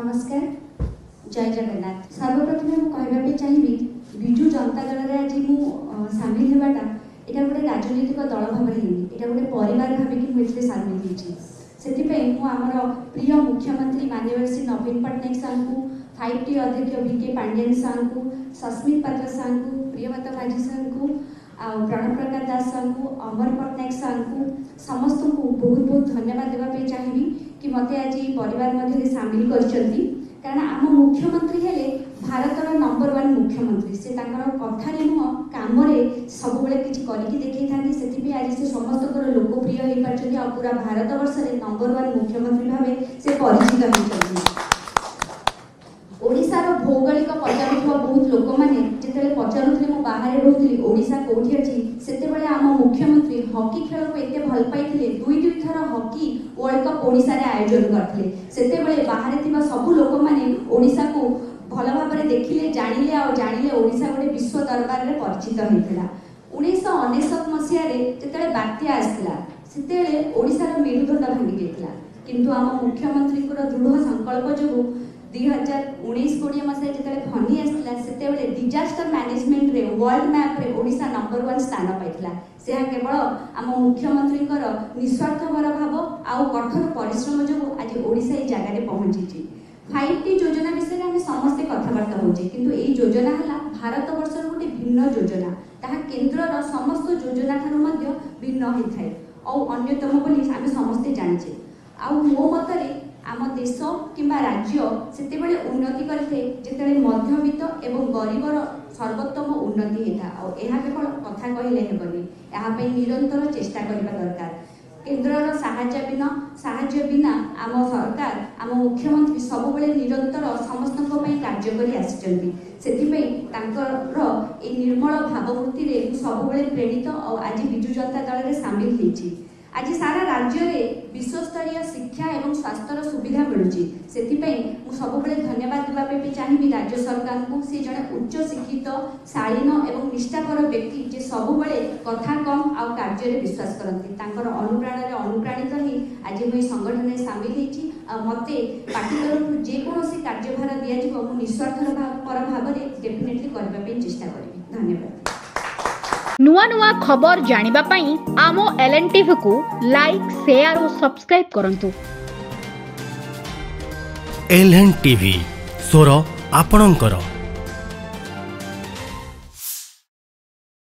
नमस्कार जय जगन्नाथ। सर्वप्रथम मुझे कहवाई चाहिए विजु जनता दल आज सामिल होगाटा यहाँ गोटे राजनीतिक दल भाव यहाँ गोटे परिवार भाविक मुझे सामिल होती आमर प्रिय मुख्यमंत्री माननीय श्री नवीन पट्टनायक साहू को 5T अध्यक्ष VK पांडियन साहू को सस्मित पात्र साहू को प्रियव्रत माझी साहू को प्रणव प्रकाश दास साहू को अमर पट्टनायक साहू को समस्त को बहुत बहुत धन्यवाद देवाई चाहिए कि मत आज परिवार मध्य सामिल कर कारण आम मुख्यमंत्री हेले भारतर नंबर 1 मुख्यमंत्री से कथार नुह कम सब किसी करके देखी था से आज से समस्त लोकप्रिय हो पार्टी और पूरा भारत वर्ष में नंबर 1 मुख्यमंत्री भाव से परिचित होती। ओडिशार भौगोलिक पचारुवा बहुत लोक मैंने जिते पचारुले मु बाहर रोली ओडिशा कौटी अच्छी से आम मुख्यमंत्री हॉकी खेल को एत भल पाई दुई थर हॉकी वर्ल्ड कप ओडिशा रे आयोजन करते से बाहर थी सब लोक मैंने ओडिशा को भल भाव देखिले जानिले और जानिले ओडिशा गोटे विश्व दरबार में परिचित होता। 1999 मसीह जिते बात्या आसला से ओडिशार मेरुदंड भांगी जाता किंतु आम मुख्यमंत्री दृढ़ संकल्प जो 2019-20 मसीह जिते फनी आसला से डिजास्टर मैनेजमेंट रे वर्ल्ड मैप रे ओडिशा नंबर 1 स्थान पाइला से केवल आम मुख्यमंत्री निस्वार्थपर भाव आउ कठोर परिश्रम जो आज ओडिशा ये जगह पहुंची। 5T योजना विषय में समस्ते कथबार्ता होचे किंतु यही योजना है भारत वर्षर गोटे भिन्न योजना ताहा केन्द्रर समस्त योजना ठारू मध्य भिन्न होता है और अन्यतम बोली आम समस्ते जानिचे। आउ मो मतरे आम देश किंबा राज्य से उन्नति करते जिते मध्यवित्त एवं गरीबर सर्वोत्तम उन्नति होता और यह केवल कथा कहले हेबनी यहाँ निरंतर चेष्टा करने दरकार। केन्द्रर साहाय्य बिना आम सरकार आम मुख्यमंत्री सब निरंतर समस्त कार्य कर आसी निर्मल भावमूर्ति सब प्रेरित और आज विजु जनता दल में सामिल होती। आज सारा राज्य में विश्वस्तरीय शिक्षा एवं स्वास्थ्यर सुविधा मिलूँ से सब धन्यवाद देवाई चाहिए राज्य सरकार को सी जड़े उच्च शिक्षित शालीन एवं निष्ठापर व्यक्ति जे सब कथा कम आ कार्य विश्वास करती अनुप्रेरण अनुप्राणित ही आज मुझे संगठन में सामिल होती मत पार्टी तरफ जेकोसी कार्यभार दिज्व मुझे निस्वार्थर भाव में डेफिनेटली करने चेष्टा करी। धन्यवाद। नुआ नुआ खबर जानिबा पई आमो LNTV को लाइक शेयर और सब्सक्राइब करंतु। LNTV स्वर आपणंकर।